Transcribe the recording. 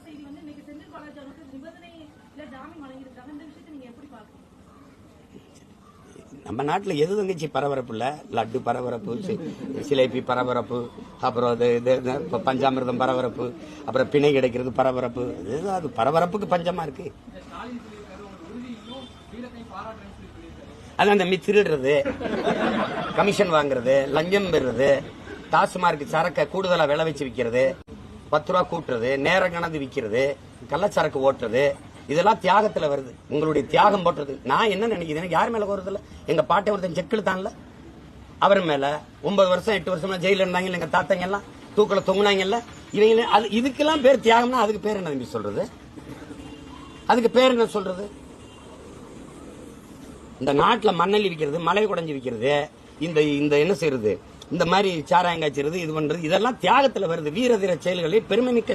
செய்தி வந்து இன்னைக்கு செந்தில் பாலாஜி அவருக்கு நிபந்தனையில ஜாமீன் வழங்கியிருக்காங்க. இந்த விஷயத்தை நீங்க எப்படி பாக்குறீங்க? நம்ம நாட்டில் எது தங்கச்சி பரபரப்பு இல்ல, லட்டு பரபரப்பு, சிலேபி பரபரப்பு, அப்புறம் பஞ்சாமிர்தம் பரபரப்பு, அப்புறம் பிணை கிடைக்கிறது பரபரப்பு. அது பரபரப்புக்கு பஞ்சமா இருக்கு. அது அந்த திருடுறது, கமிஷன் வாங்குறது, லஞ்சம் பெறுறது, டாஸ்மார்க் சரக்கை கூடுதலா விளை வச்சு விற்கிறது, 10 ரூபா கூட்டுறது, நேரம் கணந்து விற்கிறது, கள்ளச்சரக்கு ஓட்டுறது, இதெல்லாம் தியாகத்துல வருது. உங்களுடைய தியாகம் போட்டுறது. நான் என்ன நினைக்கிறேன், யார் மேல வருது இல்ல, எங்க பாட்டை ஒருத்தன் செக் இழுத்தான்ல, அவர் மேல 9 வருஷம் 8 வருஷம் ஜெயில இருந்தாங்க எங்க தாத்தங்க எல்லாம், தூக்கல தொங்குனாங்கல்ல, இவங்க அது இதுக்கெல்லாம் பேர் தியாகம்னா அதுக்கு பேர் என்ன தம்பி சொல்றது? அதுக்கு பேர் என்ன சொல்றது? இந்த நாட்டுல மண்ணெல்லி விற்கிறது, மலை குடைஞ்சு விற்கிறது, இந்த என்ன செய்யறது, இந்த மாதிரி சாராயம் காய்ச்சிறது, இது பண்றது, இதெல்லாம் தியாகத்துல வருது. வீர தீர செயல்களில் பெருமை மிக்க